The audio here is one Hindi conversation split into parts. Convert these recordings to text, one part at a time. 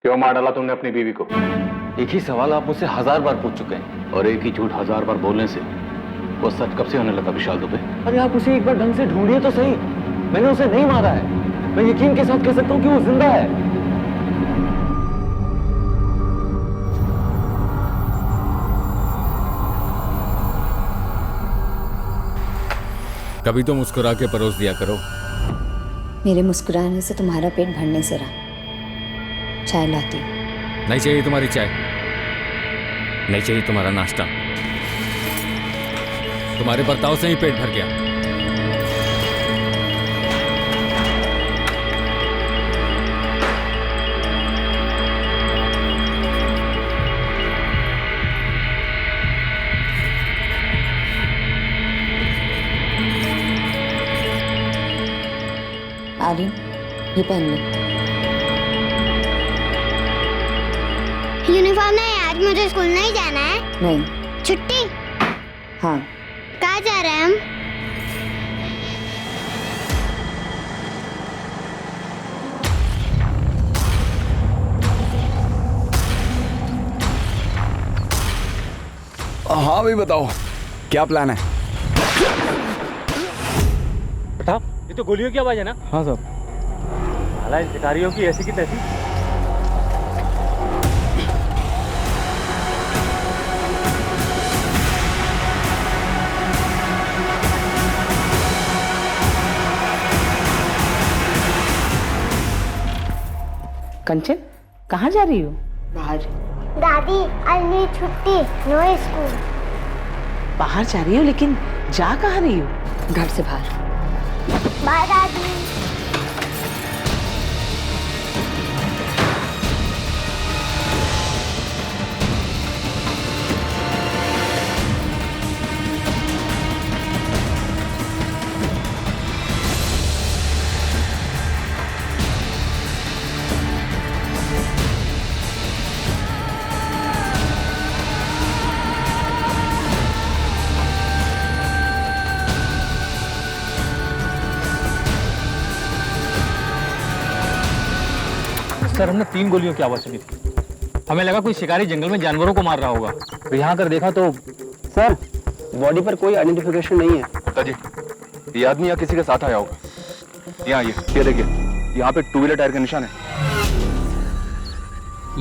क्यों मार डाला तुमने अपनी बीवी को? एक ही सवाल आप मुझसे 1000 बार पूछ चुके हैं, और एक ही झूठ 1000 बार बोलने से वो सच कब से होने लगा विशाल दुबे? अरे आप उसे एक बार ढंग से ढूंढिए तो सही। मैंने उसे नहीं मारा है। मैं यकीन के साथ कह सकता हूँ कि वो जिंदा है। कभी तो मुस्कुरा के परोस दिया करो। मेरे मुस्कुराने से तुम्हारा पेट भरने से रहा। चाय लाती हूँ। नहीं चाहिए तुम्हारी चाय, नहीं चाहिए तुम्हारा नाश्ता। तुम्हारे बर्ताव से ही पेट भर गया। आर्यन, ये पहन ले। यूनिफॉर्म नहीं, आज मुझे स्कूल नहीं जाना है। नहीं। छुट्टी? हाँ। कहाँ जा रहे हैं हम? हाँ भाई बताओ, क्या प्लान है? बेटा, ये तो गोलियों की आवाज है ना? हाँ सर। साला इन शिकारियों की ऐसी की तैसी। कंचन, कहाँ जा रही हो? बाहर। दादी, आज मेरी छुट्टी, नो स्कूल। बाहर जा रही हो, लेकिन जा कहाँ रही हो? घर से बाहर। बाय दादी। सर, हमने 3 गोलियों की आवाज सुनी थी। हमें लगा कोई शिकारी जंगल में जानवरों को मार रहा होगा। तो यहाँ कर देखा तो सर, बॉडी पर कोई आइडेंटिफिकेशन नहीं है। गुप्ता जी, ये आदमी यहाँ किसी के साथ आया होगा। यहाँ ये देखिए, यहाँ पे 2 व्हीलर टायर का निशान है।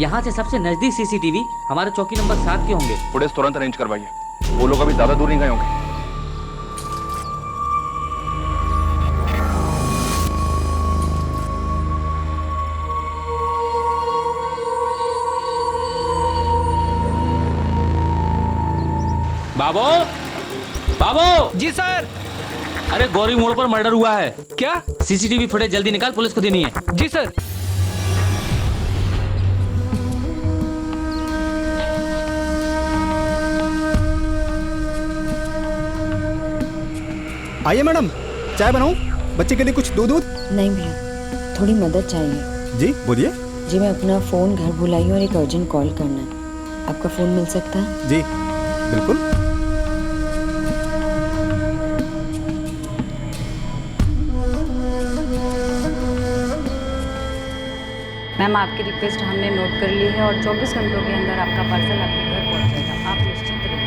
यहाँ से सबसे नजदीक सीसीटीवी हमारे चौकी नंबर 7 के होंगे। फुटेज तुरंत अरेंज करवाइए। वो लोग अभी ज्यादा दूर नहीं गए होंगे। बाबू, बाबू। जी सर। अरे गौरी मोड़ पर मर्डर हुआ है। क्या? सीसीटीवी फुटेज जल्दी निकाल, पुलिस को देनी है। जी सर। आइए मैडम, चाय बनाऊं? बच्चे के लिए कुछ दूध? नहीं भैया, थोड़ी मदद चाहिए। जी बोलिए। जी, मैं अपना फ़ोन घर भुलाई हूँ और एक अर्जेंट कॉल करना है। आपका फ़ोन मिल सकता है? जी बिल्कुल। मैम, आपकी रिक्वेस्ट हमने नोट कर ली है और 24 घंटों के अंदर आपका पार्सल आपके घर पहुंच जाएगा। आप निश्चिंत रहिए।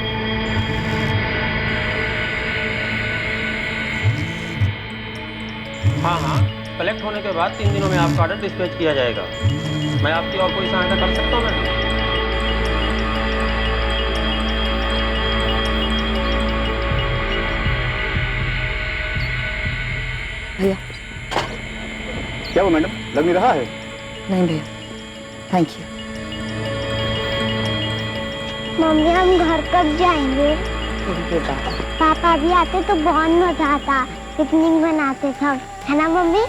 हाँ हाँ, कलेक्ट होने के बाद 3 दिनों में आपका ऑर्डर डिस्पैच किया जाएगा। मैं आपकी और कोई सहायता कर सकता हूँ मैडम? भैया। क्या वो मैडम, लग नहीं रहा है? नहीं भैया, थैंक यू। मम्मी, हम घर कब जाएंगे? बेटा, पापा भी आते तो बहुत मजा आता, पिकनिक मनाते सब, है ना मम्मी?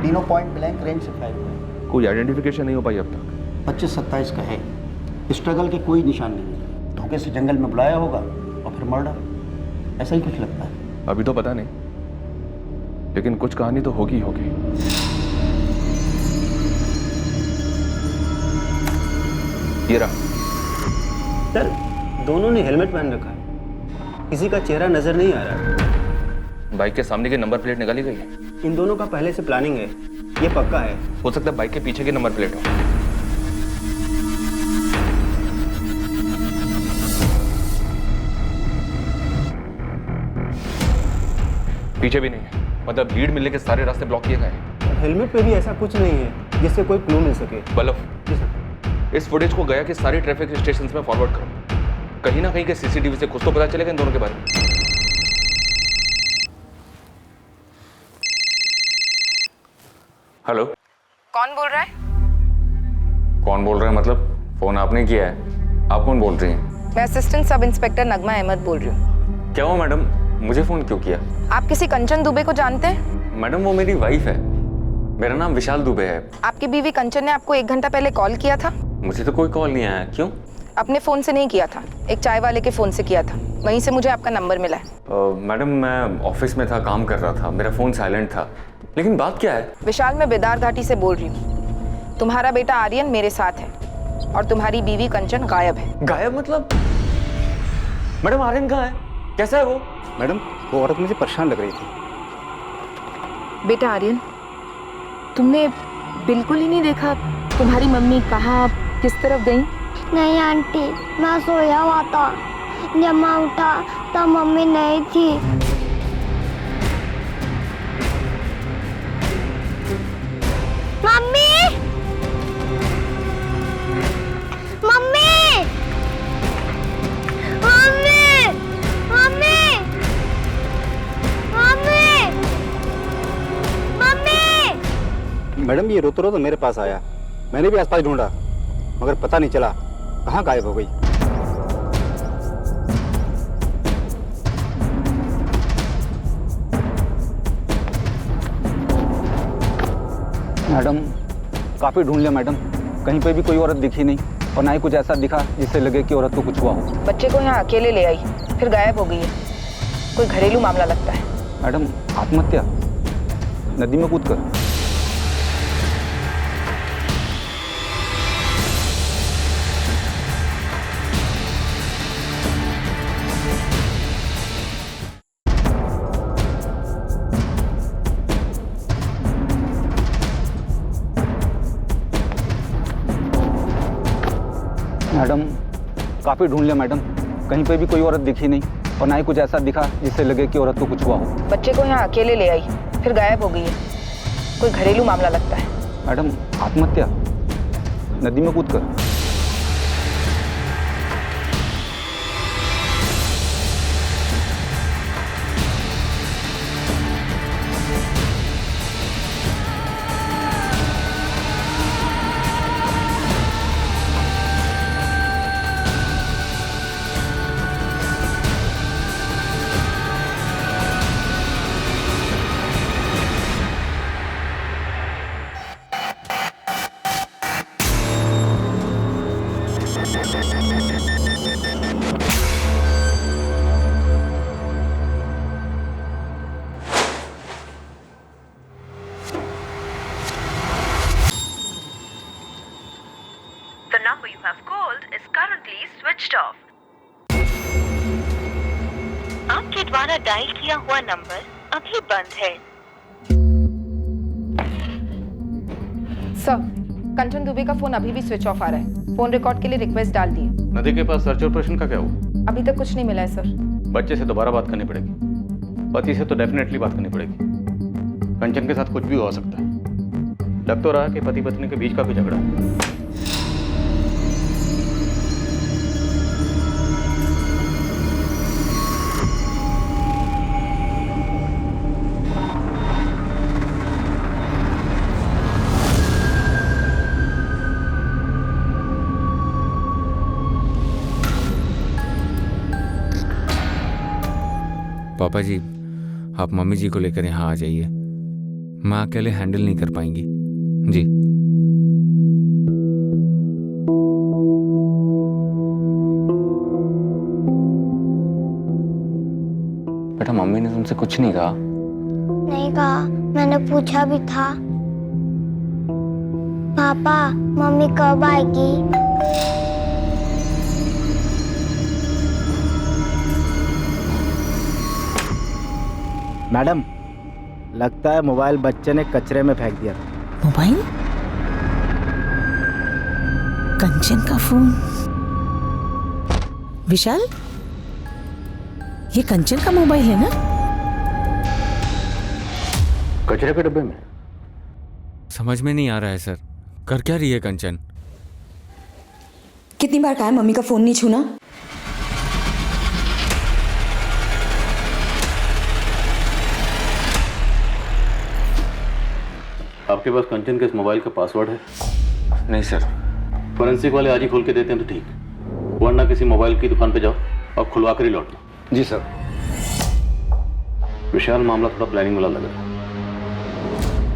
तीनों पॉइंट ब्लैंक रेंज से फायर हुए। कोई आइडेंटिफिकेशन नहीं हो पाई अब तक। 25-27 का है। स्ट्रगल के कोई निशान नहीं है। धोखे से जंगल में बुलाया होगा और फिर मर्डर, ऐसा ही कुछ लगता है। अभी तो पता नहीं, लेकिन कुछ कहानी तो होगी होगी। ये रहा। सर, दोनों ने हेलमेट पहन रखा है, किसी का चेहरा नजर नहीं आ रहा है। बाइक के सामने की नंबर प्लेट निकाली गई है। इन दोनों का पहले से प्लानिंग है, ये पक्का है। हो सकता है बाइक के पीछे की नंबर प्लेट हो। पीछे भी नहीं है, मतलब लीड मिलने के सारे रास्ते ब्लॉक किए गए हैं। हेलमेट पे भी ऐसा कुछ नहीं है जिससे कोई क्लू मिल सके। बल्लभ, जी सर। इस फुटेज को गया कि सारी ट्रैफिक स्टेशंस में फॉरवर्ड करो। कहीं ना कहीं के सीसीटीवी से कुछ तो पता चलेगा इन दोनों के बारे में। हेलो, कौन बोल रहा है? कौन बोल रहा है मतलब? फोन आपने किया है, आप कौन बोल रही हैं? मैं असिस्टेंट सब इंस्पेक्टर नगमा अहमद बोल रही हूँ। क्या हुआ मैडम, मुझे फोन क्यों किया? आप किसी कंचन दुबे को जानते हैं? मैडम वो मेरी वाइफ है, मेरा नाम विशाल दुबे है। आपकी बीवी कंचन ने आपको 1 घंटा पहले कॉल किया था? मुझे तो कोई कॉल नहीं आया। क्यों? अपने फोन से नहीं किया था, एक चाय वाले के फोन से किया था, वहीं से मुझे आपका नंबर मिला है। मैडम मैं ऑफिस में था, काम कर रहा था, मेरा फोन साइलेंट था। लेकिन बात क्या है? विशाल, मैं बेदार घाटी से बोल रही हूँ। तुम्हारा बेटा आर्यन मेरे साथ है और तुम्हारी बीवी कंचन गायब है। गायब मतलब? मैडम आर्यन कहाँ है, कैसा है वो? मैडम वो औरत मुझे परेशान लग रही थी। बेटा आर्यन, तुमने बिल्कुल ही नहीं देखा तुम्हारी मम्मी कहाँ किस तरफ गई? नहीं आंटी, मैं सोया हुआ था, जब मैं उठा तब मम्मी नहीं थी। Mummy, mummy, mummy, mummy, mummy, mummy. Madam ये रोते रोते मेरे पास आया, मैंने भी आसपास ढूंढा मगर पता नहीं चला कहाँ गायब हो गई। मैडम काफी ढूंढ लिया मैडम, कहीं पे भी कोई औरत दिखी नहीं और ना ही कुछ ऐसा दिखा जिससे लगे कि औरत को कुछ हुआ हो। बच्चे को यहाँ अकेले ले आई, फिर गायब हो गई है। कोई घरेलू मामला लगता है। मैडम आत्महत्या, नदी में कूद कर। मैडम काफी ढूंढ लिया मैडम, कहीं पे भी कोई औरत दिखी नहीं और ना ही कुछ ऐसा दिखा जिससे लगे कि औरत को कुछ हुआ हो। बच्चे को यहाँ अकेले ले आई, फिर गायब हो गई है। कोई घरेलू मामला लगता है। मैडम आत्महत्या, नदी में कूद कर। The number you have called is currently switched off. आपके द्वारा डायल किया हुआ नंबर अभी बंद है। सर, कंचन दुबे का फोन अभी भी स्विच ऑफ आ रहा है। फोन रिकॉर्ड के लिए रिक्वेस्ट डाल दिए। नदी के पास सर्च ऑपरेशन का क्या हुआ? अभी तक कुछ नहीं मिला है सर। बच्चे से दोबारा बात करनी पड़ेगी, पति से तो डेफिनेटली बात करनी पड़ेगी। कंचन के साथ कुछ भी हो सकता है। लग तो रहा है कि पति पत्नी के बीच का भी झगड़ा है। पापा जी, आप मम्मी जी को लेकर यहाँ आ जाइए। माँ अकेले हैंडल नहीं कर पाएंगी। जी बेटा, मम्मी ने तुमसे कुछ नहीं कहा? नहीं कहा, मैंने पूछा भी था। पापा, मम्मी कब आएगी? मैडम, लगता है मोबाइल बच्चे ने कचरे में फेंक दिया। मोबाइल? कंचन का फोन? विशाल, ये कंचन का मोबाइल है ना? कचरे के डब्बे में? समझ में नहीं आ रहा है सर, कर क्या रही है कंचन? कितनी बार कहा है मम्मी का फोन नहीं छूना? आपके पास कंचन के इस मोबाइल का पासवर्ड है? नहीं सर। फोरेंसिक वाले आज ही खोल के देते हैं तो ठीक, वरना किसी मोबाइल की दुकान पे जाओ और खुलवा कर ही लौटना। जी सर। विशाल, मामला थोड़ा प्लानिंग वाला लग रहा है।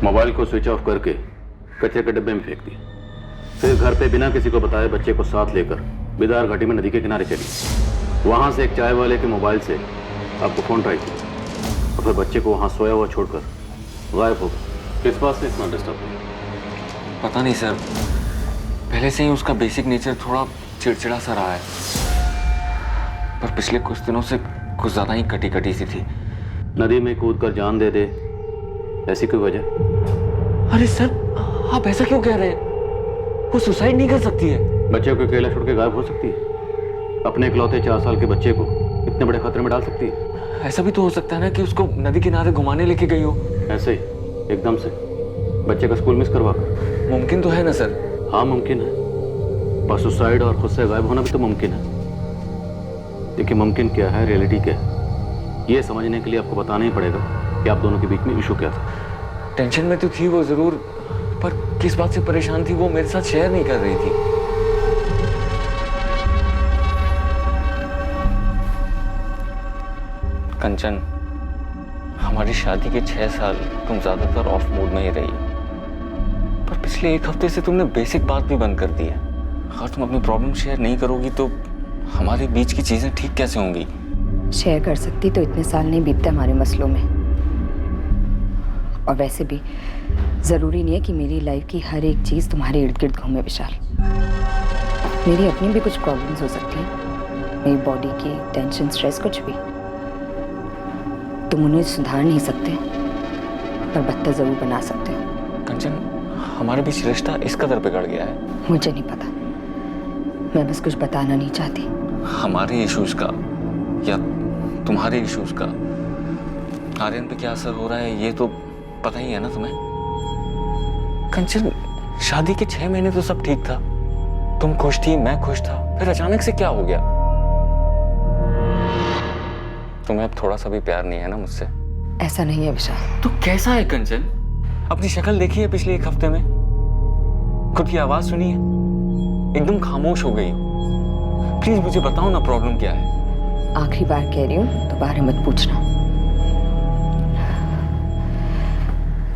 मोबाइल को स्विच ऑफ करके कचरे के डब्बे में फेंक दिया, फिर घर पे बिना किसी को बताए बच्चे को साथ लेकर बिदार घाटी में नदी के किनारे चली। वहां से एक चाय वाले के मोबाइल से आपको फोन ट्राई किया और फिर बच्चे को वहां सोया हुआ छोड़कर गायब हो गया। किस बात से इतना डिस्टर्ब? पता नहीं सर, पहले से ही उसका बेसिक नेचर थोड़ा चिड़चिड़ा सा रहा है, पर पिछले कुछ दिनों से कुछ ज्यादा ही कटी कटी सी थी। नदी में कूद कर जान दे दे, ऐसी कोई वजह? अरे सर, आप ऐसा क्यों कह रहे हैं? वो सुसाइड नहीं कर सकती है। बच्चे को अकेला छोड़ के गायब हो सकती है? अपने इकलौते 4 साल के बच्चे को इतने बड़े खतरे में डाल सकती है? ऐसा भी तो हो सकता है ना कि उसको नदी किनारे घुमाने लेके गई हो। ऐसे ही एकदम से बच्चे का स्कूल मिस करवा कर? मुमकिन तो है ना सर? हाँ मुमकिन है, पर सुसाइड और खुद से गायब होना भी तो मुमकिन है। देखिए, मुमकिन क्या है, रियलिटी क्या है, ये समझने के लिए आपको बताना ही पड़ेगा कि आप दोनों के बीच में इशू क्या था। टेंशन में तो थी वो जरूर, पर किस बात से परेशान थी वो मेरे साथ शेयर नहीं कर रही थी। कंचन, हमारी शादी के 6 साल तुम ज्यादातर ऑफ मूड में ही रही, पर पिछले 1 हफ्ते से तुमने बेसिक बात भी बंद कर दी है। अगर तुम अपनी प्रॉब्लम शेयर नहीं करोगी तो हमारे बीच की चीजें ठीक कैसे होंगी? शेयर कर सकती तो इतने साल नहीं बीतते हमारे मसलों में। और वैसे भी ज़रूरी नहीं है कि मेरी लाइफ की हर एक चीज़ तुम्हारे इर्द गिर्द घूमे विशाल। मेरी अपनी भी कुछ प्रॉब्लम्स हो सकती हैं, मेरी बॉडी की टेंशन, स्ट्रेस, कुछ भी। तुम उन्हें सुधार नहीं सकते, पर बदतर ज़रूर बना सकते हो। कंचन, हमारे बीच रिश्ता इस कदर बिगड़ गया है। मुझे नहीं पता, मैं बस कुछ बताना नहीं चाहती। हमारे इश्यूज का या तुम्हारे इश्यूज का आर्यन पे क्या असर हो रहा है ये तो पता ही है ना तुम्हें। कंचन, शादी के 6 महीने तो सब ठीक था, तुम खुश थी, मैं खुश था, फिर अचानक से क्या हो गया? तुम्हें अब थोड़ा सा भी प्यार नहीं है ना मुझसे? ऐसा नहीं है विशाल। तो कैसा है कंचन? अपनी शक्ल देखी है पिछले 1 हफ्ते में? खुद की आवाज सुनी है? एकदम खामोश हो गई। प्लीज मुझे बताओ ना, प्रॉब्लम क्या है? आखिरी बार कह रही हूँ, दोबारा मत पूछना।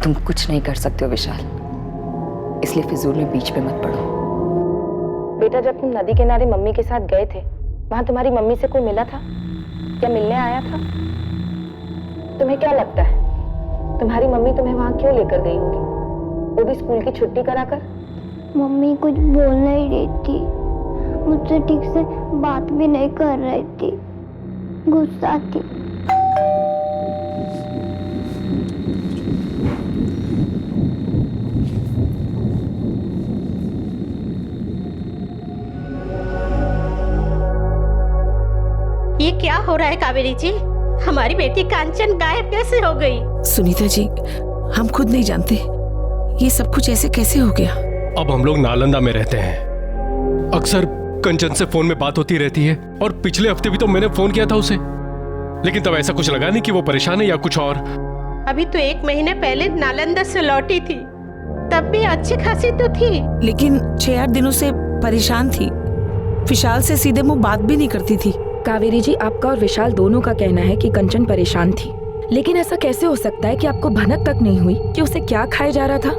तुम कुछ नहीं कर सकते हो विशाल, इसलिए फिजूल में बीच पे मत पड़ो। बेटा, जब तुम नदी किनारे मम्मी के साथ गए थे, वहां तुम्हारी मम्मी से कोई मिला था या मिलने आया था? तुम्हें क्या लगता है तुम्हारी मम्मी तुम्हें वहां क्यों लेकर गई होगी, वो भी स्कूल की छुट्टी कराकर? मम्मी कुछ बोल नहीं रही थी, मुझसे ठीक से बात भी नहीं कर रही थी, गुस्सा थी। ये क्या हो रहा है कावेरी जी? हमारी बेटी कांचन गायब कैसे हो गई? सुनीता जी, हम खुद नहीं जानते ये सब कुछ ऐसे कैसे हो गया। अब हम लोग नालंदा में रहते हैं, अक्सर कंचन से फोन में बात होती रहती है, और पिछले हफ्ते भी तो मैंने फोन किया था उसे, लेकिन तब ऐसा कुछ लगा नहीं कि वो परेशान है या कुछ और। अभी तो 1 महीने पहले नालंदा से लौटी थी, तब भी अच्छी खासी तो थी। लेकिन 6-8 दिनों से परेशान थी, विशाल से सीधे मुंह बात भी नहीं करती थी। कावेरी जी, आपका और विशाल दोनों का कहना है कि कंचन परेशान थी, लेकिन ऐसा कैसे हो सकता है कि आपको भनक तक नहीं हुई कि उसे क्या खाया जा रहा था?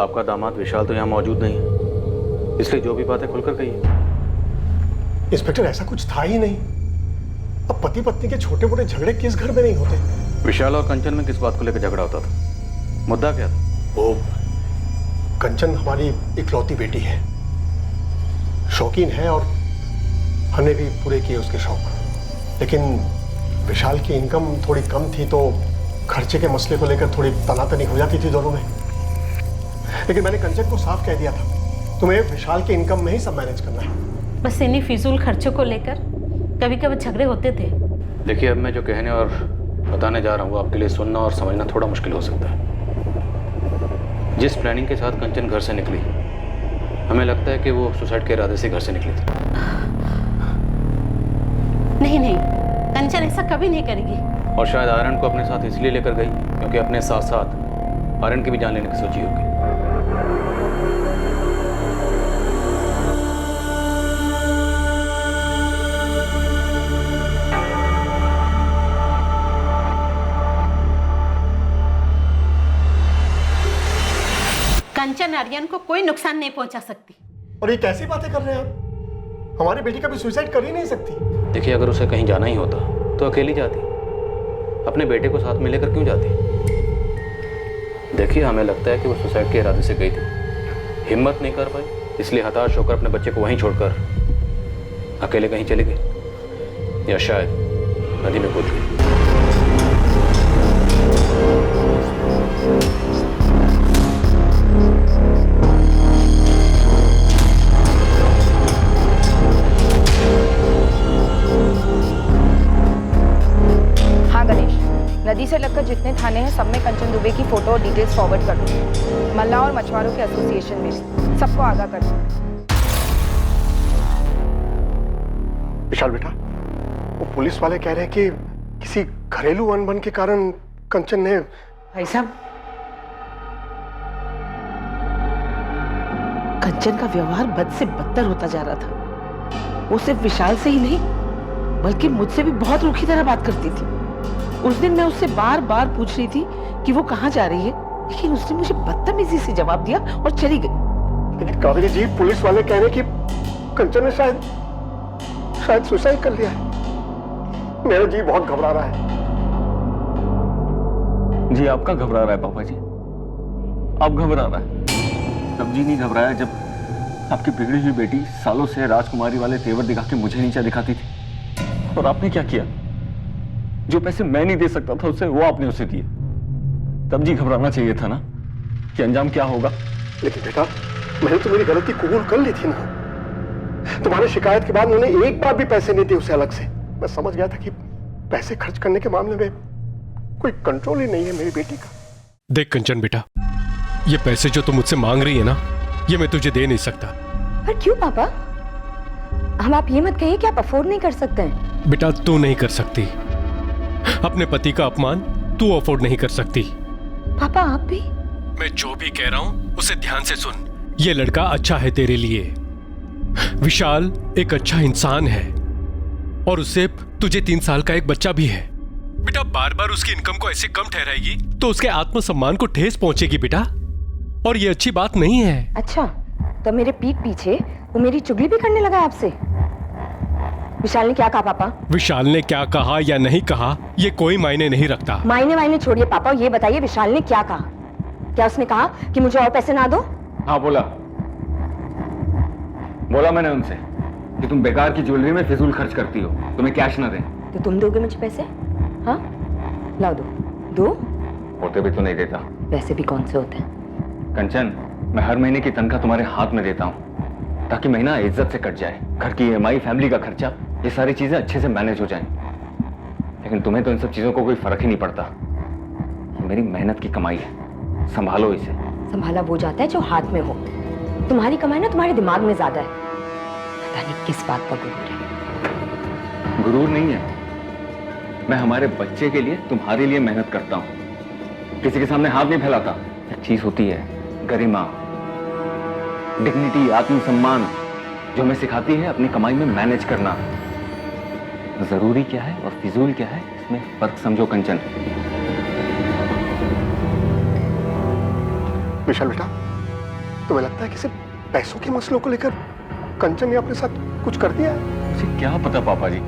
आपका दामाद विशाल तो यहाँ मौजूद नहीं है, इसलिए जो भी बातें खुलकर कहिए। इंस्पेक्टर, ऐसा कुछ था ही नहीं। अब पति पत्नी के छोटे मोटे झगड़े किस घर में नहीं होते? विशाल और कंचन में किस बात को लेकर झगड़ा होता था? मुद्दा क्या था? वो कंचन हमारी इकलौती बेटी है, शौकीन है और हमने भी पूरे किए उसके शौक। लेकिन विशाल की इनकम थोड़ी कम थी तो खर्चे के मसले को लेकर थोड़ी तनातनी हो जाती थी दोनों में। लेकिन मैंने कंचन को साफ कह दिया था, तुम्हें विशाल के इनकम में ही सब मैनेज करना है। बस इन्हीं फिजूल खर्चों को लेकर कभी कभी झगड़े होते थे। देखिए, अब मैं जो कहने और बताने जा रहा हूँ आपके लिए सुनना और समझना थोड़ा मुश्किल हो सकता है। जिस प्लानिंग के साथ कंचन घर से निकली, हमें लगता है कि वो सुसाइड के इरादे से घर से निकली थी। नहीं नहीं, कंचन ऐसा कभी नहीं करेगी। और शायद आर्यन को अपने साथ इसलिए लेकर गई क्योंकि अपने साथ साथ आर्यन की भी जान लेने की सोची होगी। कंचन आर्यन को कोई नुकसान नहीं पहुंचा सकती। और ये कैसी बातें कर रहे हैं आप? हमारी बेटी कभी सुसाइड कर ही नहीं सकती। देखिए, अगर उसे कहीं जाना ही होता तो अकेली जाती, अपने बेटे को साथ में लेकर क्यों जाती? देखिए, हमें लगता है कि वो सुसाइड के इरादे से गई थी, हिम्मत नहीं कर पाई, इसलिए हताश होकर अपने बच्चे को वहीं छोड़कर अकेले कहीं चली गई, या शायद नदी में कूद गई। नदी से लगकर जितने थाने हैं सब में कंचन दुबे की फोटो और डिटेल्स फॉरवर्ड कर दो। मल्ला और मछुआरों के एसोसिएशन में सबको आगाह कर दो। विशाल बेटा, वो पुलिस वाले कह रहे हैं कि किसी घरेलू अनबन के कारण कंचन ने। भाई साहब, कंचन का व्यवहार बद से बदतर होता जा रहा था। वो सिर्फ विशाल से ही नहीं बल्कि मुझसे भी बहुत रूखी तरह बात करती थी। उस दिन मैं उससे बार बार पूछ रही थी कि वो कहाँ जा रही है, लेकिन उसने मुझे बदतमीजी से जवाब दिया और चली गई। लेकिन कावेरी जी, पुलिस वाले कह रहे हैं कि कंचन ने शायद सुसाइड कर लिया है। मेरा जी बहुत घबरा रहा है। जी आपका घबरा रहा है पापा जी, आप घबरा रहा है। तब जी नहीं घबराया जब आपकी बिगड़ी हुई बेटी सालों से राजकुमारी वाले तेवर दिखा के मुझे नीचा दिखाती थी, और आपने क्या किया? जो पैसे मैं नहीं दे सकता था उसे वो आपने उसे दिए। तब जी घबराना चाहिए था ना कि अंजाम क्या होगा। लेकिन बेटा, मैंने तो मेरी गलती कबूल कर ली थी ना। तुम्हारी शिकायत के बाद उन्होंने एक बार भी पैसे नहीं दिए उसे अलग से। मैं समझ गया था कि पैसे खर्च करने के मामले में कोई कंट्रोल ही नहीं है मेरी बेटी का। देख कंचन बेटा, ये पैसे जो तुम मुझसे मांग रही है ना, ये मैं तुझे दे नहीं सकता। पर क्यों पापा? हम आप ये मत कहिए कि आप अफोर्ड नहीं कर सकते हैं। बेटा, तू नहीं कर सकती। अपने पति का अपमान तू अफोर्ड नहीं कर सकती। पापा आप भी? मैं जो भी कह रहा हूं उसे ध्यान से सुन। ये लड़का अच्छा है तेरे लिए। विशाल एक अच्छा इंसान है और उससे तुझे 3 साल का एक बच्चा भी है। बेटा, बार बार उसकी इनकम को ऐसे कम ठहराएगी तो उसके आत्मसम्मान को ठेस पहुंचेगी बेटा, और ये अच्छी बात नहीं है। अच्छा, तो मेरे पीठ पीछे वो मेरी चुगली भी करने लगा आपसे? विशाल ने क्या कहा पापा? विशाल ने क्या कहा या नहीं कहा ये कोई मायने नहीं रखता। मायने छोड़िए पापा, ये बताइए विशाल ने क्या कहा? क्या उसने कहा कि मुझे और पैसे ना दो? हाँ बोला मैंने उनसे कि तुम बेकार की ज्वेलरी में फिजूल खर्च करती हो, तुम्हें कैश ना दें। तो तुम दोगे मुझे पैसे? हाँ लाओ, दो। होते भी तो नहीं देता। वैसे भी कौन से होते हैं? कंचन, मैं हर महीने की तनख्वाह तुम्हारे हाथ में देता हूँ ताकि महीना इज्जत से कट जाए। घर की EMI, फैमिली का खर्चा, ये सारी चीजें अच्छे से मैनेज हो जाएं। लेकिन तुम्हें तो इन सब चीजों को कोई फर्क ही नहीं पड़ता। ये मेरी मेहनत की कमाई है, संभालो इसे। संभाला वो जाता है जो हाथ में हो। तुम्हारी कमाई ना तुम्हारे दिमाग में ज्यादा है। पता नहीं किस बात का गुरूर है। गुरूर नहीं है, मैं हमारे बच्चे के लिए, तुम्हारे लिए मेहनत करता हूँ, किसी के सामने हाथ नहीं फैलाता। एक चीज होती है गरिमा, डिग्निटी, आत्मसम्मान, जो हमें सिखाती है अपनी कमाई में मैनेज करना। जरूरी क्या है और फिजूल क्या है, इसमें फर्क समझो कंचन। विशाल बेटा, तुम्हें लगता है किसी पैसों के मसलों को लेकर कंचन ने अपने साथ कुछ कर दिया है? मुझे क्या पता पापा जी,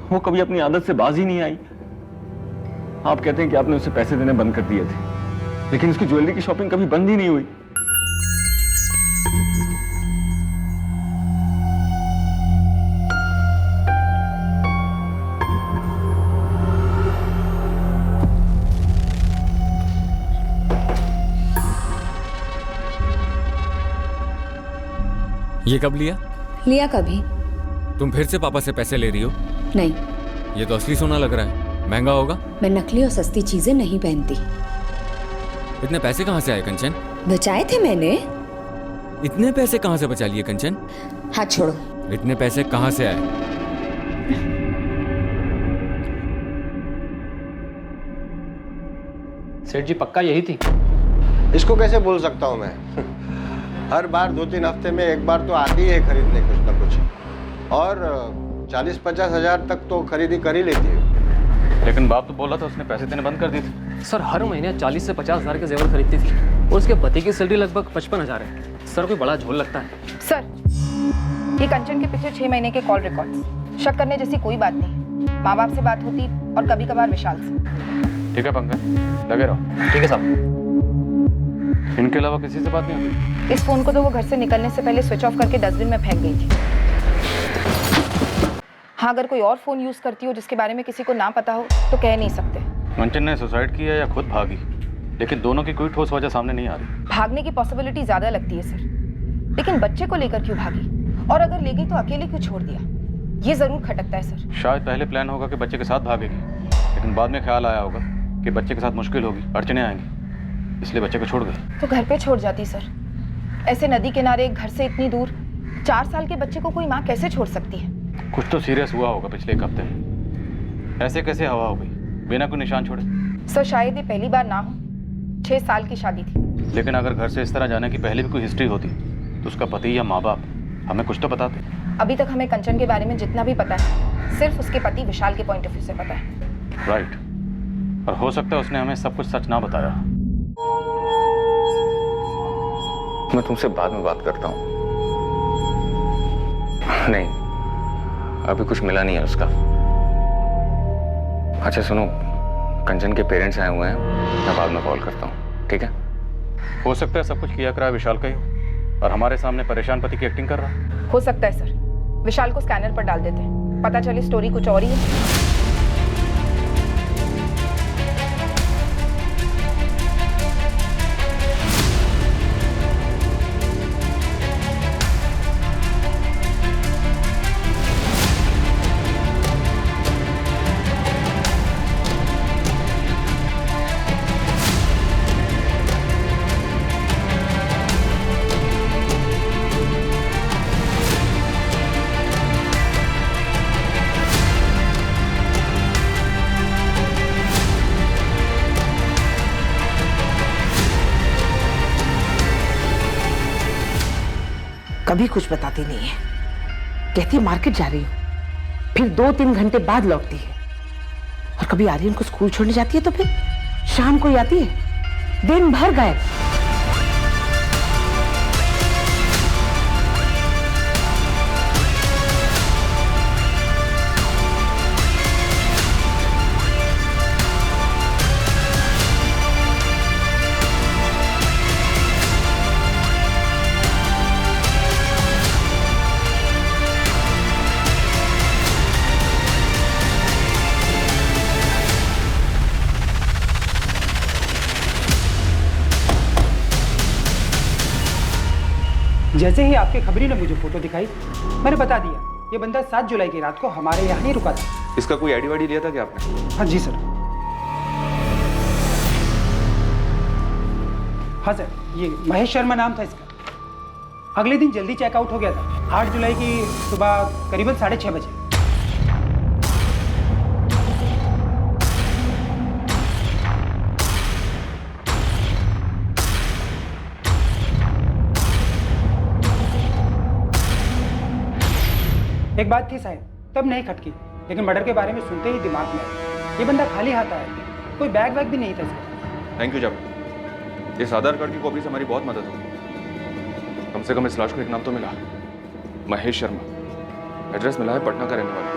वो कभी अपनी आदत से बाज ही नहीं आई। आप कहते हैं कि आपने उसे पैसे देने बंद कर दिए थे, लेकिन उसकी ज्वेलरी की शॉपिंग कभी बंद ही नहीं हुई। ये कब लिया? लिया कभी? तुम फिर से पापा से पैसे ले रही हो? नहीं। ये तो असली सोना लग रहा है, महंगा होगा। मैं नकली और सस्ती चीजें नहीं पहनती। इतने पैसे कहाँ से आए कंचन? बचाए थे मैंने। इतने पैसे कहाँ से बचा लिए कंचन? हाथ छोड़ो। इतने पैसे कहाँ से आए? सेठ जी पक्का यही थी? इसको कैसे बोल सकता हूँ मैं? हर बार 2-3 हफ्ते में एक बार तो आती है खरीदने कुछ ना कुछ, और 40-50 हज़ार तक तो खरीदी कर ही लेती है। लेकिन बाप तो बोला था उसने पैसे देने बंद कर दिए थे। सर हर महीने 40 से 50 हज़ार के जेवर खरीदती थी और उसके पति की सैलरी लगभग 55 हज़ार है। सर कोई बड़ा झोल लगता है। सर, ये कंचन के पिछले 6 महीने के कॉल रिकॉर्ड। शक करने जैसी कोई बात नहीं। माँ बाप से बात होती और कभी कभार विशाल से। ठीक है पंकज, लगे रहो। ठीक है साहब। इनके अलावा किसी से बात नहीं होती? इस फोन को तो वो घर से निकलने से पहले स्विच ऑफ करके डस्टबिन में फेंक गई थी। हाँ, अगर कोई और फोन यूज करती हो जिसके बारे में किसी को ना पता हो तो कह नहीं सकते। कंचन ने सुसाइड किया या खुद भागी, लेकिन दोनों की कोई ठोस वजह सामने नहीं आ रही। भागने की पॉसिबिलिटी ज्यादा लगती है सर, लेकिन बच्चे को लेकर क्यों भागी? और अगर ले गई तो अकेले क्यों छोड़ दिया? ये जरूर खटकता है सर। शायद पहले प्लान होगा कि बच्चे के साथ भागेगी, लेकिन बाद में ख्याल आया होगा कि बच्चे के साथ मुश्किल होगी, अड़चने आएंगी, इसलिए बच्चे को छोड़ गई। तो घर पे छोड़ जाती सर। ऐसे नदी किनारे घर से इतनी दूर 4 साल के बच्चे को कोई माँ कैसे छोड़ सकती है? कुछ तो सीरियस हुआ होगा पिछले 1 हफ्ते में। ऐसे कैसे हवा हो गई बिना कोई निशान छोड़े? सर शायद ये पहली बार ना हो। 6 साल की शादी थी। लेकिन अगर घर से इस तरह जाने की पहले भी कोई हिस्ट्री होती तो उसका पति या माँ बाप हमें कुछ तो बताते। अभी तक हमें कंचन के बारे में जितना भी पता है सिर्फ उसके पति विशाल के पॉइंट ऑफ व्यू से पता है। राइट, और हो सकता है उसने हमें सब कुछ सच ना बताया। मैं तुमसे बाद में बात करता हूँ। नहीं, अभी कुछ मिला नहीं है उसका। अच्छा सुनो, कंचन के पेरेंट्स आए हुए हैं, मैं बाद में कॉल करता हूँ, ठीक है? हो सकता है सब कुछ किया करा विशाल का ही हो और हमारे सामने परेशान पति की एक्टिंग कर रहा। हो सकता है सर। विशाल को स्कैनर पर डाल देते हैं, पता चले स्टोरी कुछ और ही है। कभी कुछ बताती नहीं है। कहती है मार्केट जा रही हूँ, फिर 2-3 घंटे बाद लौटती है। और कभी आर्यन को स्कूल छोड़ने जाती है तो फिर शाम को ही आती है, दिन भर गायब। जैसे ही आपके खबरी ने मुझे फोटो दिखाई, मैंने बता दिया ये बंदा 7 जुलाई की रात को हमारे यहाँ ही रुका था। इसका कोई आईडी वाईडी लिया था क्या आपने? हाँ जी सर। हाँ सर, ये महेश शर्मा नाम था इसका। अगले दिन जल्दी चेकआउट हो गया था। 8 जुलाई की सुबह करीबन 6:30 बजे। एक बात थी साहब, तब नहीं खटकी, लेकिन मर्डर के बारे में सुनते ही दिमाग में आया। ये बंदा खाली हाथ आया, कोई बैग वैग भी नहीं था इसका। थैंक यू जावेद, इस आधार कार्ड की कॉपी से हमारी बहुत मदद होगी। कम से कम इस लाश को एक नाम तो मिला, महेश शर्मा। एड्रेस मिला है पटना का रहने वाला।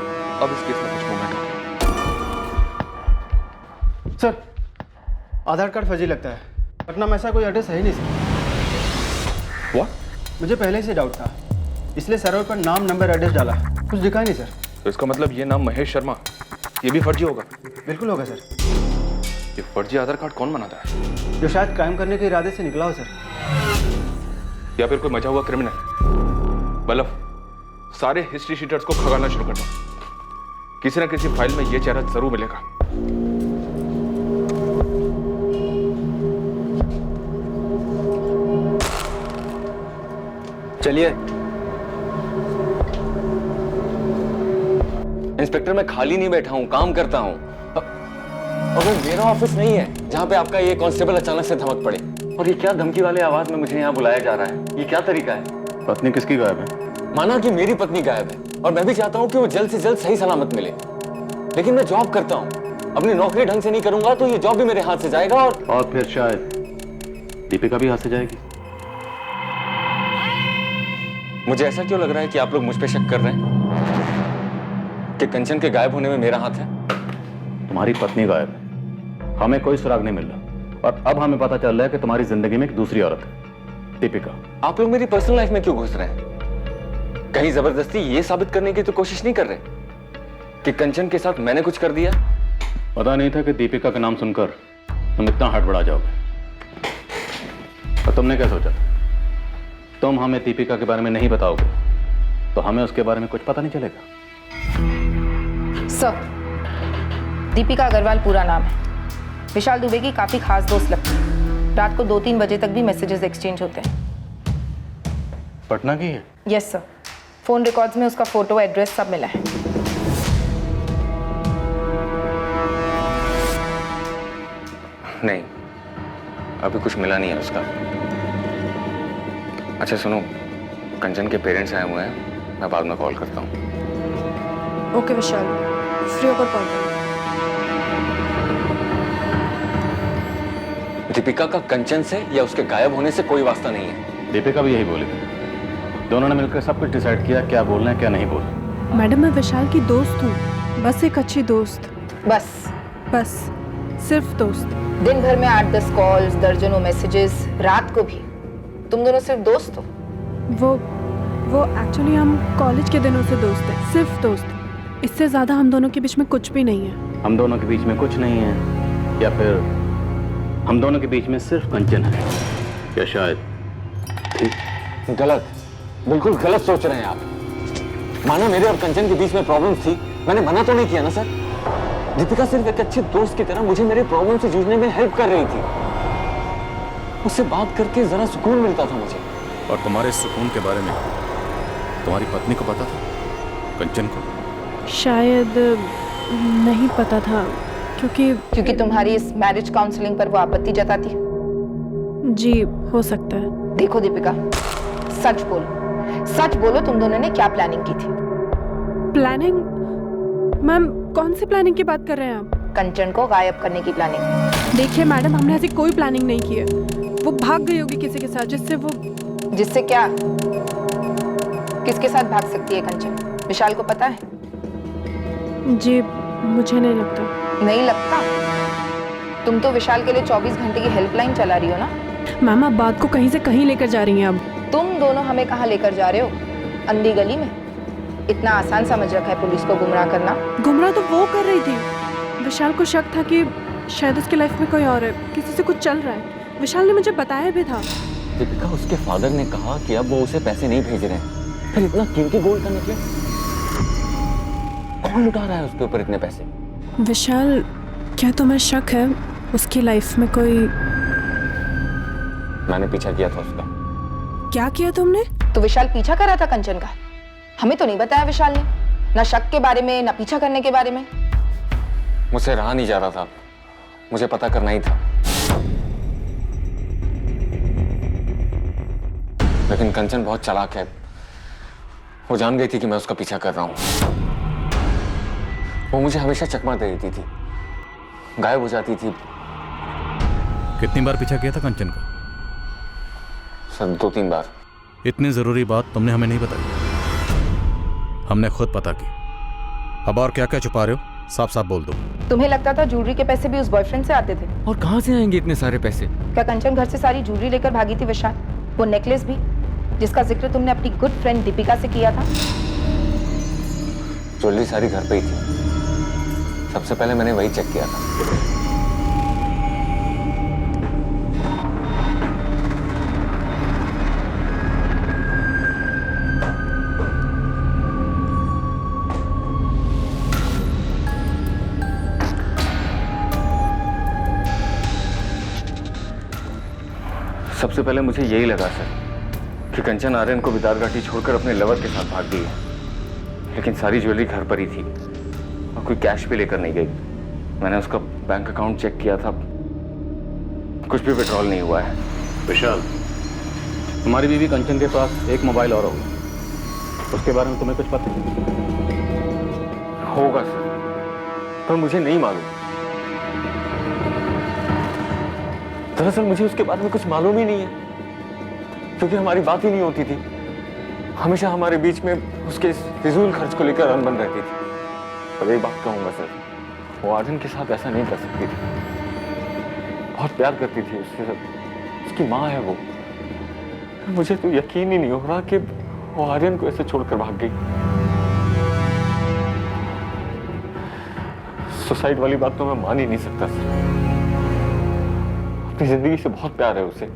अब इस केस में कुछ मूवमेंट हो गया। सर, आधार कार्ड फर्जी लगता है। पटना में ऐसा कोई एड्रेस है ही नहीं सर। What? मुझे पहले से डाउट था, इसलिए सर्वर पर नाम, नंबर, एड्रेस डाला, कुछ दिखा नहीं सर। तो इसका मतलब ये नाम महेश शर्मा, ये भी फर्जी होगा? बिल्कुल होगा सर। ये फर्जी आधार कार्ड कौन बनाता है? जो शायद क्राइम करने के इरादे से निकला हो सर। या फिर कोई मचा हुआ क्रिमिनल। बल्लभ, सारे हिस्ट्री शीटर्स को खगाना शुरू कर दो। किसी न किसी फाइल में ये चेहरा जरूर मिलेगा। चलिए। इंस्पेक्टर, मैं खाली नहीं बैठा हूं, काम करता हूं। और वो मेरा ऑफिस नहीं है जहां पे आपका ये कांस्टेबल अचानक से धमक पड़े। और ये क्या धमकी वाले आवाज में मुझे यहाँ बुलाया जा रहा है? ये क्या तरीका है? पत्नी किसकी गायब है? माना कि मेरी पत्नी गायब है और मैं भी चाहता हूँ कि वो जल्द से जल्द सही सलामत मिले, लेकिन मैं जॉब करता हूँ। अपनी नौकरी ढंग से नहीं करूंगा तो ये जॉब भी मेरे हाथ से जाएगा और फिर शायद दीपिका भी हाथ से जाएगी। मुझे ऐसा क्यों लग रहा है कि आप लोग मुझ पे शक कर रहे हैं कि कंचन के गायब होने में मेरा हाथ है? तुम्हारी पत्नी गायब है, हमें कोई सुराग नहीं मिल रहा, और अब हमें पता चल रहा है कि तुम्हारी जिंदगी में एक दूसरी औरत है, दीपिका। आप लोग मेरी पर्सनल लाइफ में क्यों घुस रहे हैं? कहीं जबरदस्ती ये साबित करने की तो कोशिश नहीं कर रहे कि कंचन के साथ मैंने कुछ कर दिया? पता नहीं था कि दीपिका का नाम सुनकर तुम इतना हड़बड़ा जाओगे। और तुमने क्या सोचा था? तुम हमें दीपिका के बारे में नहीं बताओगे तो हमें उसके बारे में कुछ पता नहीं चलेगा। सर, दीपिका अग्रवाल पूरा नाम है। विशाल दुबे की काफी खास दोस्त लगती है। रात को 2-3 बजे तक भी मैसेजेस एक्सचेंज होते हैं। पटना की है? यस सर, फोन रिकॉर्ड्स में उसका फोटो, एड्रेस सब मिला है। नहीं, अभी कुछ मिला नहीं है उसका। अच्छा सुनो, कंचन के पेरेंट्स आए हुए हैं, मैं बाद में कॉल करता हूँ। ओके विशाल, फ्री होकर कॉल करो। दीपिका का कंचन से या उसके गायब होने से कोई वास्ता नहीं है। दीपिका भी यही बोली। दोनों ने मिलकर सब कुछ डिसाइड किया, क्या बोलना है क्या नहीं बोलना। मैडम, मैं विशाल की दोस्त हूँ, बस एक अच्छी दोस्त। बस सिर्फ दोस्त। दिन भर में 8-10 कॉल्स, दर्जनों मैसेजेस, रात को भी। तुम दोनों सिर्फ दोस्त हो? वो एक्चुअली हम कॉलेज के दिनों से दोस्त हैं, सिर्फ दोस्त। इससे ज्यादा हम दोनों के बीच में कुछ भी नहीं है। हम दोनों के बीच में कुछ नहीं है, या फिर हम दोनों के बीच में सिर्फ कंचन है, या शायद ठीक? गलत, बिल्कुल गलत सोच रहे हैं आप। माना मेरे और कंचन के बीच में प्रॉब्लम थी, मैंने मना तो नहीं किया ना सर। दीपिका सिर्फ एक अच्छे दोस्त की तरह मुझे मेरे प्रॉब्लम से जूझने में हेल्प कर रही थी। उससे बात करके जरा सुकून मिलता था मुझे। और तुम्हारे सुकून के बारे में तुम्हारी पत्नी को पता था? कंचन को? शायद नहीं पता था, क्योंकि तुम्हारी इस मैरिज काउंसलिंग पर वो आपत्ति जताती है। जी, हो सकता है। देखो दीपिका, सच बोलो तुम दोनों ने क्या प्लानिंग की थी? प्लानिंग? मैम, कौन सी प्लानिंग की बात कर रहे हैं आप? कंचन को गायब करने की प्लानिंग। देखिए मैडम, हमने ऐसी कोई प्लानिंग नहीं की है। वो भाग गई होगी किसी के साथ, जिससे क्या? किसके साथ भाग सकती है कंचन? विशाल को पता है? जी, मुझे नहीं लगता। नहीं लगता? तुम तो विशाल के लिए 24 घंटे की हेल्पलाइन चला रही हो ना? मैम, आप बात को कहीं से कहीं लेकर जा रही हैं। अब तुम दोनों हमें कहाँ लेकर जा रहे हो? अंधी गली में? इतना आसान समझ रखा है पुलिस को गुमराह करना? गुमराह तो वो कर रही थी। विशाल को शक था कि शायद उसकी लाइफ में कोई और है, किसी से कुछ चल रहा है। विशाल ने मुझे बताया भी था। दीपिका, उसके फादर ने कहा कि अब वो उसे पैसे नहीं भेज रहे हैं। फिर इतना कीमती गोल्ड का नेकलेस कौन लुटा रहा है उसके ऊपर इतने पैसे? विशाल, क्या तुम्हें शक है उसकी लाइफ में कोई? मैंने पीछा किया था उसका। क्या किया तुमने? तो विशाल पीछा कर रहा था कंचन का? हमें तो नहीं बताया विशाल ने, ना शक के बारे में, ना पीछा करने के बारे में। मुझसे रहा नहीं जा रहा था, मुझे पता करना ही था। लेकिन कंचन बहुत चालाक है, वो जान गई थी कि मैं उसका पीछा कर रहा हूं। वो मुझे हमेशा चकमा दे देती थी, गायब हो जाती थी। कितनी बार पीछा किया था कंचन का? सर 2-3 बार। इतनी जरूरी बात तुमने हमें नहीं बताई, हमने खुद पता की। अब और क्या क्या छुपा रहे हो, साफ साफ बोल दो। तुम्हें लगता था ज्वेलरी के पैसे भी उस बॉयफ्रेंड से आते थे? और कहाँ से आएंगे इतने सारे पैसे? क्या कंचन घर से सारी ज्वेलरी लेकर भागी थी विशाल? वो नेकलेस भी जिसका जिक्र तुमने अपनी गुड फ्रेंड दीपिका से किया था? ज्वेलरी सारी घर पे ही थी, सबसे पहले मैंने वही चेक किया था। सबसे पहले मुझे यही लगा सर कि कंचन आर्यन को बिदारघाटी छोड़कर अपने लवर के साथ भाग गई है, लेकिन सारी ज्वेलरी घर पर ही थी और कोई कैश भी लेकर नहीं गई। मैंने उसका बैंक अकाउंट चेक किया था, कुछ भी विड्रॉल नहीं हुआ है। विशाल, तुम्हारी बीवी कंचन के पास एक मोबाइल और होगा, उसके बारे में तुम्हें कुछ पता होगा सर, पर मुझे नहीं मालूम। दरअसल मुझे उसके बारे में कुछ मालूम ही नहीं है, क्योंकि हमारी बात ही नहीं होती थी। हमेशा हमारे बीच में उसके फिजूल खर्च को लेकर अनबन रहती थी। पर एक बात कहूंगा सर, वो आर्यन के साथ ऐसा नहीं कर सकती थी। बहुत प्यार करती थी उससे, उसकी माँ है वो। मुझे तो यकीन ही नहीं हो रहा कि वो आर्यन को ऐसे छोड़कर भाग गई। सुसाइड वाली बात तो मैं मान ही नहीं सकता सर। अपनी जिंदगी से बहुत प्यार है उसे।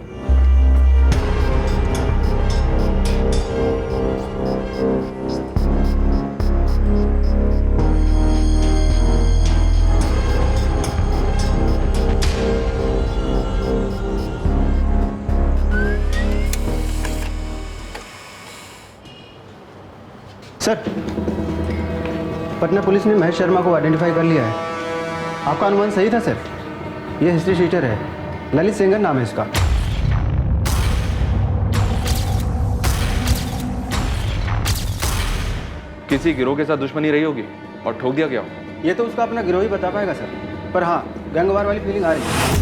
सर, पटना पुलिस ने महेश शर्मा को आइडेंटिफाई कर लिया है। आपका अनुमान सही था सर, ये हिस्ट्री शीटर है, ललित सेंगर नाम है इसका। किसी गिरोह के साथ दुश्मनी रही होगी और ठोक दिया गया। ये तो उसका अपना गिरोह ही बता पाएगा सर, पर हाँ गैंगवार वाली फीलिंग आ रही है।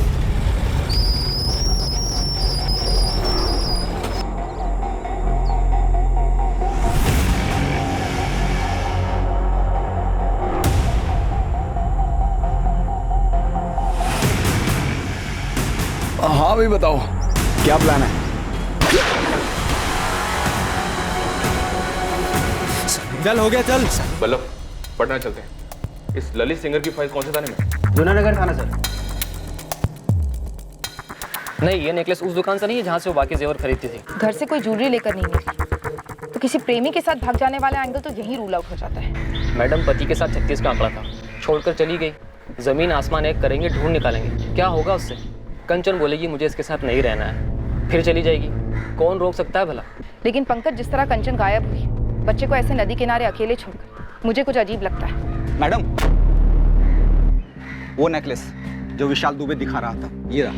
हाँ भाई बताओ, क्या प्लान है? चल हो गया, चल। बल्लभ, पटना चलते हैं। इस ललित सिंगर की फाइल कौन से थाने में? जूनानगर थाना सर। नहीं, ये नेकलेस उस दुकान से नहीं है जहाँ से वो बाकी जेवर खरीदती थी। घर से कोई ज्वेलरी लेकर नहीं निकली, तो किसी प्रेमी के साथ भाग जाने वाला एंगल तो यही रूल आउट हो जाता है। मैडम, पति के साथ 36 का आंकड़ा था, छोड़कर चली गई। जमीन आसमान एक करेंगे, ढूंढ निकालेंगे, क्या होगा उससे? कंचन बोलेगी मुझे इसके साथ नहीं रहना है, फिर चली जाएगी। कौन रोक सकता है भला? लेकिन पंकज, जिस तरह कंचन गायब हुई, बच्चे को ऐसे नदी किनारे अकेले छोड़कर, मुझे कुछ अजीब लगता है। मैडम, वो नेकलेस जो विशाल दुबे दिखा रहा था, ये रहा।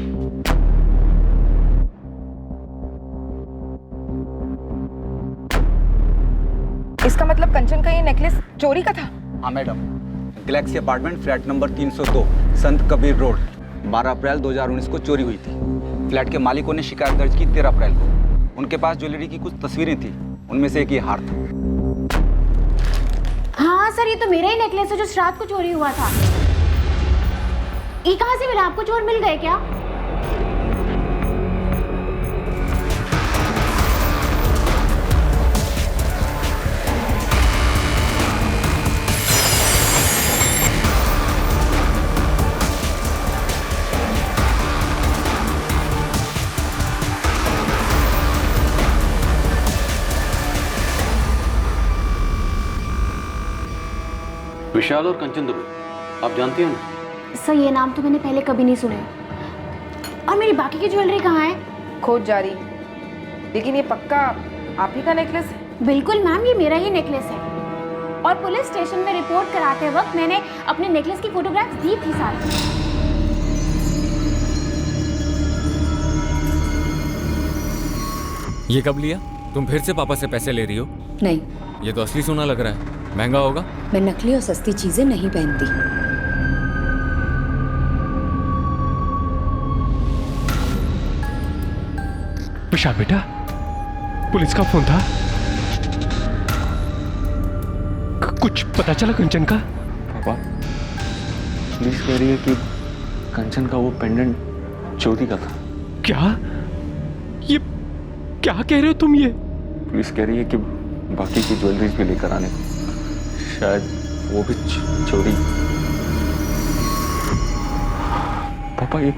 इसका मतलब कंचन का ये नेकलेस चोरी का था? हाँ madam, Galaxy apartment flat number 302 संत कबीर रोड 12 अप्रैल 2019 को चोरी हुई थी। फ्लैट के मालिकों ने शिकायत दर्ज की 13 अप्रैल को। उनके पास ज्वेलरी की कुछ तस्वीरें थी, उनमें से एक ये हार था। हाँ सर, ये तो मेरा ही नेकलेस है जो रात को चोरी हुआ था। ये कहाँ से मिला आपको? चोर मिल गए क्या? विशाल और कंचन दुबे आप जानती हैं ना? सर, ये नाम तो मैंने पहले कभी नहीं सुने। और मेरी बाकी की ज्वेलरी कहाँ है? खोज जारी, लेकिन ये पक्का आप ही का नेकलेस है? बिल्कुल मैम, ये मेरा ही नेकलेस है। और पुलिस स्टेशन में रिपोर्ट कराते वक्त मैंने अपने नेकलेस की फोटोग्राफ्स दी थी सारी। ये कब लिया? तुम फिर से पापा से पैसे ले रही हो? नहीं। ये तो असली सोना लग रहा है। महंगा होगा? मैं नकली और सस्ती चीजें नहीं पहनती। विशाल बेटा, पुलिस का फोन था, कुछ पता चला कंचन का? पापा, पुलिस कह रही है कि कंचन का वो पेंडेंट चोरी का था। क्या? ये क्या कह रहे हो तुम? ये पुलिस कह रही है कि बाकी की ज्वेलरीज भी लेकर आने को, शायद वो भी चोरी। पापा, ये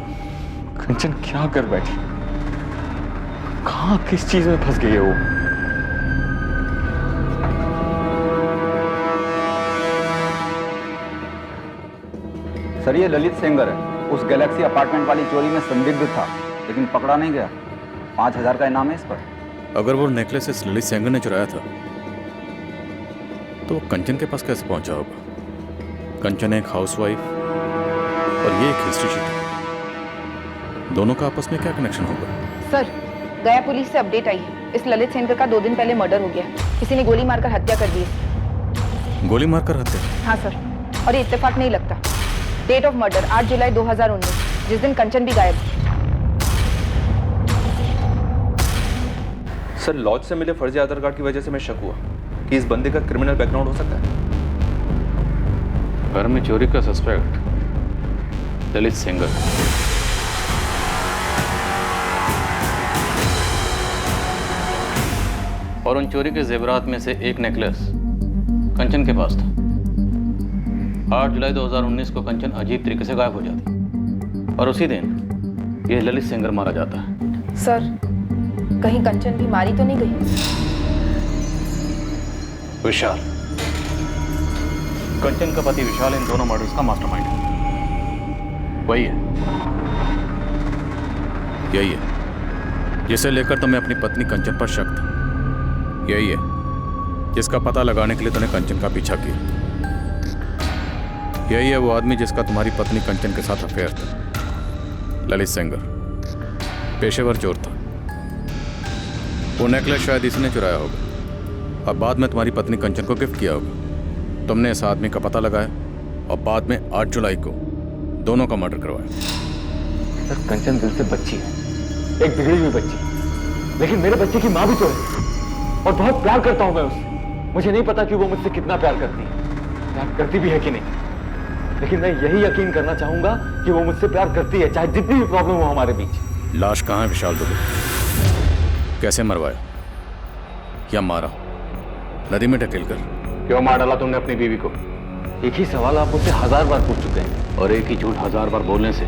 कंचन क्या कर बैठी? कहाँ किस चीज में फंस गई है वो? सर, ये ललित सेंगर है, उस गैलेक्सी अपार्टमेंट वाली चोरी में संदिग्ध था, लेकिन पकड़ा नहीं गया। 5,000 का इनाम है इस पर। अगर वो नेकलेस इस ललित सेंगर ने चुराया था तो वो कंचन के पास कैसे पहुंचा होगा? कंचन एक हाउसवाइफ और ये एक हिस्ट्री शीटर, दोनों का आपस में क्या कनेक्शन होगा? सर, गया पुलिस से अपडेट आई है। इस ललित सेंगर का 2 दिन पहले मर्डर हो गया। किसी ने गोली मारकर हत्या कर दी है। गोली मारकर हत्या? हाँ सर, और ये इत्तेफाक नहीं लगता। डेट ऑफ मर्डर 8 जुलाई 2019, जिस दिन कंचन भी गायब थी। सर, लॉज से मिले फर्जी आधार कार्ड की वजह से मैं शक हुआ कि इस बंदे का क्रिमिनल बैकग्राउंड हो सकता है। घर में चोरी का सस्पेक्ट ललित सेंगर। और उन चोरी के जेवरात में से एक नेकलेस कंचन के पास था। 8 जुलाई 2019 को कंचन अजीब तरीके से गायब हो जाती और उसी दिन यह ललित सेंगर मारा जाता है। सर, कहीं कंचन भी मारी तो नहीं गई? विशाल, कंचन का पति विशाल इन दोनों मर्डर्स का मास्टरमाइंड है। वही है, यही है जिसे लेकर तुम्हें अपनी पत्नी कंचन पर शक था। यही है जिसका पता लगाने के लिए तूने कंचन का पीछा किया। यही है वो आदमी जिसका तुम्हारी पत्नी कंचन के साथ अफेयर था। ललित सेंगर पेशेवर चोर था। वो नेकलेस शायद इसने चुराया होगा और बाद में तुम्हारी पत्नी कंचन को गिफ्ट किया होगा। तुमने इस आदमी का पता लगाया और बाद में 8 जुलाई को दोनों का मर्डर करवाया। सर, कंचन दिल से बच्ची है, एक बिगड़ी हुई बच्ची, लेकिन मेरे बच्चे की माँ भी तो है और बहुत प्यार करता हूं मैं उससे। मुझे नहीं पता कि वो मुझसे कितना प्यार करती है, प्यार करती भी है कि नहीं, लेकिन मैं यही यकीन करना चाहूंगा कि वो मुझसे प्यार करती है, चाहे जितनी भी प्रॉब्लम हो हमारे बीच। लाश कहाँ है विशाल दुबे? कैसे मरवाया या मारा? नदी में ढकेल कर? क्यों मार डाला तुमने अपनी बीवी को? एक ही सवाल आप मुझसे 1000 बार पूछ चुके हैं और एक ही झूठ 1000 बार बोलने से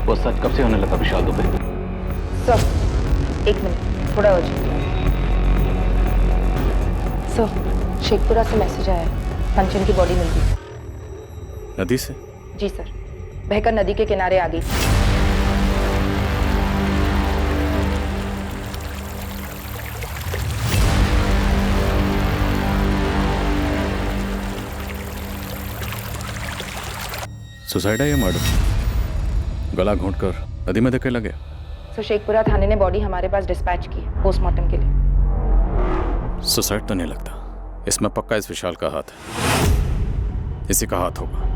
वो सच कब से होने लगा विशाल दुबे? सर, 1 मिनट, थोड़ा अर्जेंट। सर, शेखपुरा से मैसेज आया है, कंचन की बॉडी मिल गई। नदी से? जी सर, बहकर नदी के किनारे आ गई। सुसाइड है या मर्डर? गला घोंटकर नदी में धकेला गया? सर, शेखपुरा थाने ने बॉडी हमारे पास डिस्पैच की है पोस्टमार्टम के लिए। सुसाइड तो नहीं लगता, इसमें पक्का इस विशाल का हाथ है। इसी का हाथ होगा।